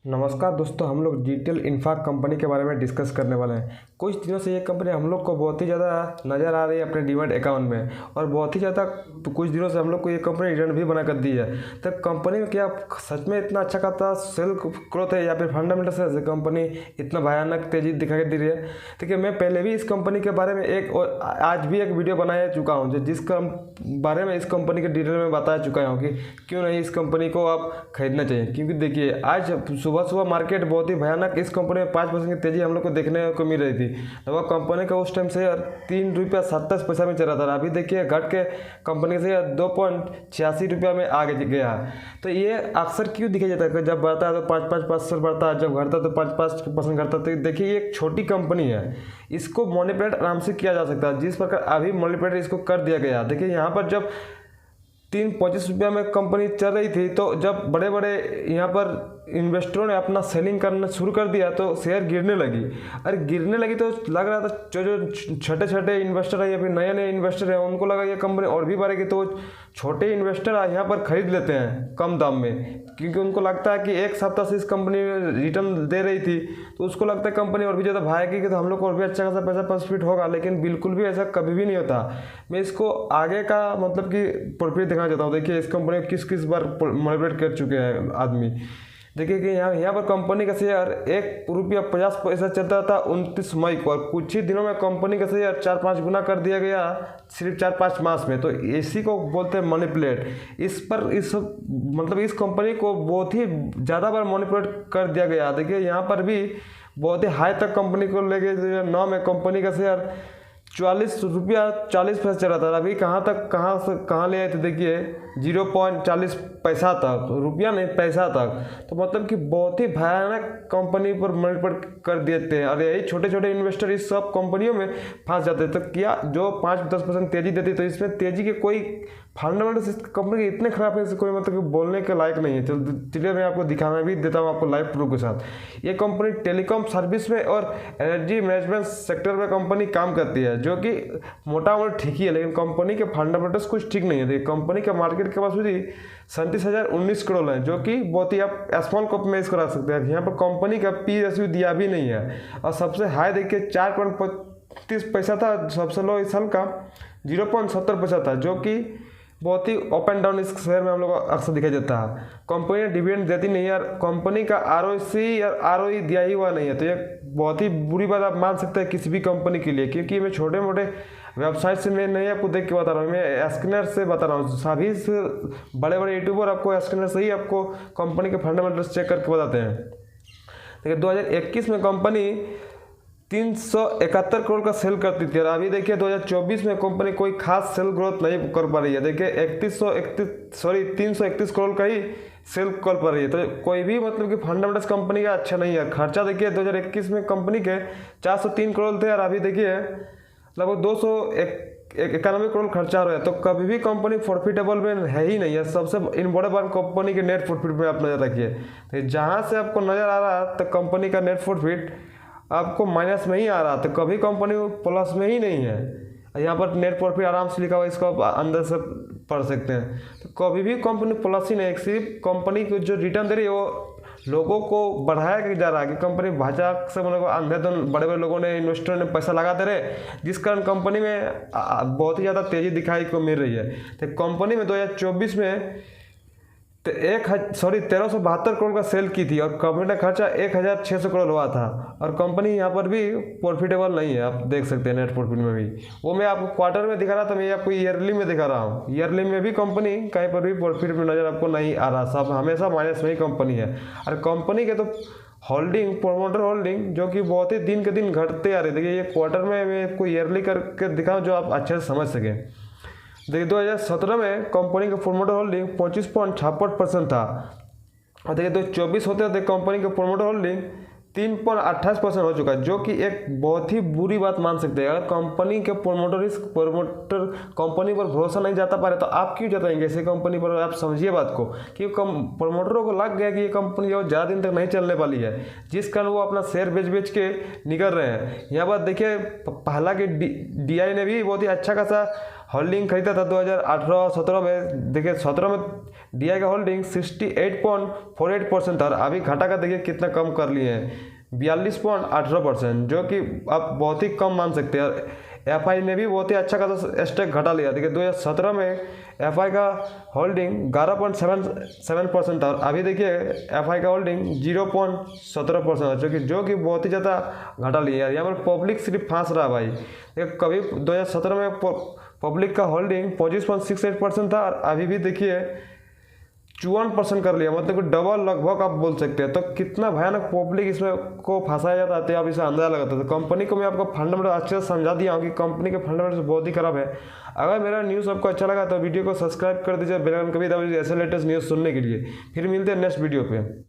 नमस्कार दोस्तों, हम लोग डिजिटल इन्फाक कंपनी के बारे में डिस्कस करने वाले हैं। कुछ दिनों से ये कंपनी हम लोग को बहुत ही ज़्यादा नज़र आ रही है अपने डीमैट अकाउंट में, और बहुत ही ज़्यादा कुछ दिनों से हम लोग को ये कंपनी रिटर्न भी बना कर दी है। तो कंपनी में क्या सच में इतना अच्छा खाता सेल ग्रोथ है, या फिर फंडामेंटल से कंपनी इतना भयानक तेज़ी दिखाई दे रही है? देखिए, मैं पहले भी इस कंपनी के बारे में आज भी एक वीडियो बना चुका हूँ, जिसका बारे में इस कंपनी के डिटेल में बता चुका हूँ कि क्यों नहीं इस कंपनी को आप खरीदना चाहिए। क्योंकि देखिए, आज सुबह सुबह मार्केट बहुत ही भयानक, इस कंपनी में 5% की तेज़ी हम लोग को देखने को मिल रही थी। लगभग कंपनी का उस टाइम से यार ₹3.27 में चल रहा था। अभी देखिए घट के कंपनी से ₹2.86 में आ गया। तो ये अक्सर क्यों दिखाई जाता है कि जब बढ़ता है तो 5-5% बढ़ता है, जब घटता है तो 5-5% घटता है। तो देखिए, ये एक छोटी कंपनी है, इसको मॉनिपुलेट आराम से किया जा सकता है, जिस प्रकार अभी मॉनिपुलेट इसको कर दिया गया। देखिए, यहाँ पर जब ₹3.25 में कंपनी चल रही थी, तो जब बड़े बड़े यहाँ पर इन्वेस्टरों ने अपना सेलिंग करना शुरू कर दिया तो शेयर गिरने लगी। अरे गिरने लगी तो लग रहा था जो छोटे छोटे इन्वेस्टर है या फिर नए नए इन्वेस्टर हैं, उनको लगा ये कंपनी और भी बढ़ेगी, तो छोटे इन्वेस्टर यहाँ पर खरीद लेते हैं कम दाम में, क्योंकि उनको लगता है कि एक सप्ताह से इस कंपनी रिटर्न दे रही थी, तो उसको लगता है कंपनी और भी ज़्यादा भागेगी कि तो हम लोग को और भी अच्छा खासा पैसा प्रॉफिट होगा। लेकिन बिल्कुल भी ऐसा कभी भी नहीं होता। मैं इसको आगे का मतलब कि प्रॉफिट दिखाना चाहता हूँ। देखिए, इस कंपनी को किस किस बार मॉनिपुलेट कर चुके हैं आदमी। देखिए कि यहाँ पर कंपनी का शेयर ₹1.50 चलता था 29 मई को, और कुछ ही दिनों में कंपनी का शेयर 4-5 गुना कर दिया गया सिर्फ 4-5 मास में। तो इसी को बोलते हैं मॉनिपुलेट। इस कंपनी को बहुत ही ज़्यादा बार मॉनिपुलेट कर दिया गया। देखिए, यहाँ पर भी बहुत ही हाई तक कंपनी को लेके 2009 में कंपनी का शेयर ₹40.40 चल रहा था। अभी कहाँ ले आए थे? देखिए, 0.40 पैसा तक, रुपया नहीं पैसा तक। तो मतलब कि बहुत ही भयानक कंपनी पर मल्टीपल कर देते हैं, और यही छोटे छोटे इन्वेस्टर इस सब कंपनियों में फंस जाते हैं। तो क्या जो 5-10% तेजी देती, तो इसमें तेजी के कोई फंडामेंटल्स इस कंपनी के इतने खराब है, इससे कोई मतलब कि बोलने के लायक नहीं है। चलिए मैं आपको दिखाना भी देता हूँ आपको लाइव प्रूफ के साथ। ये कंपनी टेलीकॉम सर्विस में और एनर्जी मैनेजमेंट सेक्टर में कंपनी काम करती है, जो कि मोटा मोटा ठीक ही है, लेकिन कंपनी के फंडामेंटल्स कुछ ठीक नहीं है। देखिए, कंपनी के मार्केट कैपेसिटी 37,019 करोड़ है, जो कि बहुत ही आप स्मॉल कैप में इसको रख सकते हैं। यहाँ पर कंपनी का पी रेशियो दिया भी नहीं है, और सबसे हाई देखिए 4.35 पैसा था, सबसे लो इस साल का 0.70 पैसा था, जो कि बहुत ही अप एंड डाउन इस शेयर में हम लोग को अक्सर दिखाई देता है। कंपनी डिविडेंड देती नहीं है, और कंपनी का आरओसी और आरओई दिया ही हुआ नहीं है। तो ये बहुत ही बुरी बात आप मान सकते हैं किसी भी कंपनी के लिए, क्योंकि मैं छोटे मोटे वेबसाइट से मैं नहीं आपको देख के बता रहा हूँ, मैं स्कैनर से बता रहा हूँ। सभी से बड़े बड़े यूट्यूबर आपको स्कैनर से ही आपको कंपनी के फंडामेंटल्स चेक करके बताते हैं। देखिए, 2021 में कंपनी 371 करोड़ का सेल करती थी, और अभी देखिए 2024 में कंपनी कोई खास सेल ग्रोथ नहीं कर पा रही है। देखिए 331 करोड़ का ही सेल कर पा रही है। तो कोई भी मतलब कि फंडामेंटल्स कंपनी का अच्छा नहीं है। खर्चा देखिए 2021 में कंपनी के 403 करोड़ थे, और अभी देखिए लगभग 291 करोड़ खर्चा हो रहा है। तो कभी भी कंपनी प्रॉफिटेबल में है ही नहीं है। सबसे इम्पोर्टेंट बात कंपनी के नेट प्रॉफिट में आप नजर रखिए। तो जहाँ से आपको नजर आ रहा है तो कंपनी का नेट प्रॉफिट आपको माइनस में ही आ रहा, तो कभी कंपनी प्लस में ही नहीं है। यहाँ पर नेट प्रॉफिट आराम से लिखा हुआ, इसको आप अंदर से पढ़ सकते हैं। तो कभी भी कंपनी प्लस ही नहीं, सिर्फ कंपनी को जो रिटर्न दे रही है वो लोगों को बढ़ाया जा रहा है कि कंपनी भाजपा से मतलब अंधेधुन बड़े बड़े लोगों ने इन्वेस्टरों ने पैसा लगा दे रहे, जिस कारण कंपनी में बहुत ही ज़्यादा तेज़ी दिखाई को मिल रही है। तो कंपनी में 2024 में 1372 करोड़ का सेल की थी, और कंपनी का खर्चा 1600 करोड़ हुआ था, और कंपनी यहाँ पर भी प्रॉफिटेबल नहीं है। आप देख सकते हैं नेट प्रॉफिट में भी। वो मैं आपको क्वार्टर में दिखा रहा था, मैं आपको ईयरली में दिखा रहा हूँ। ईयरली में भी कंपनी कहीं पर भी प्रॉफिट में नजर आपको नहीं आ रहा, सब हमेशा माइनस में ही कंपनी है। और कंपनी के तो होल्डिंग, प्रोमोटर होल्डिंग, जो कि बहुत ही दिन के दिन घटते आ रहे। देखिए, ये क्वार्टर में मैं आपको ईयरली करके दिखाऊँ जो आप अच्छे से समझ सकें। देखिए, 2017 में कंपनी का प्रोमोटर होल्डिंग 25.56% था, और देखिए 2024 होते होते कंपनी का प्रोमोटर होल्डिंग 3.28% हो चुका है, जो कि एक बहुत ही बुरी बात मान सकते हैं। अगर कंपनी के प्रोमोटर कंपनी पर भरोसा नहीं जाता पा रहे, तो आप क्यों जताएंगे ऐसे कंपनी पर? आप समझिए बात को कि प्रोमोटरों को लग गया कि ये कंपनी जो ज़्यादा दिन तक नहीं चलने वाली है, जिस कारण वो अपना शेयर बेच के निकल रहे हैं। यहाँ पर देखिए, हालांकि DI ने भी बहुत ही अच्छा खासा होल्डिंग खरीदा था 2018-17 में। देखिए 17 में DI का होल्डिंग 68.48% था और अभी घटा का देखिए कितना कम कर लिए हैं, 42.18%, जो कि आप बहुत ही कम मान सकते हैं। FI ने भी बहुत ही अच्छा खासा स्टेक घटा लिया। देखिए 2017 में FI का होल्डिंग 11.77% था और अभी देखिए FI का होल्डिंग 0.17% है, जो कि बहुत ही ज़्यादा घटा लिया है। यहाँ पर पब्लिक सिर्फ फांस रहा भाई। देखिए कभी 2017 में पब्लिक का होल्डिंग 25.68% था और अभी भी देखिए 54% कर लिया, मतलब कि डबल लगभग आप बोल सकते हैं। तो कितना भयानक पब्लिक इसमें को फंसाया जाता है, आप इसे अंदाजा लगाते हैं। तो कंपनी को मैं आपको फंडामेंटल अच्छे से समझा दिया हूँ कि कंपनी के फंडामेंटल बहुत ही खराब है। अगर मेरा न्यूज़ आपको अच्छा लगा तो वीडियो को सब्सक्राइब कर दीजिए, बेल आइकन को भी दबा दीजिए ऐसे लेटेस्ट न्यूज़ सुनने के लिए। फिर मिलते हैं नेक्स्ट वीडियो पे।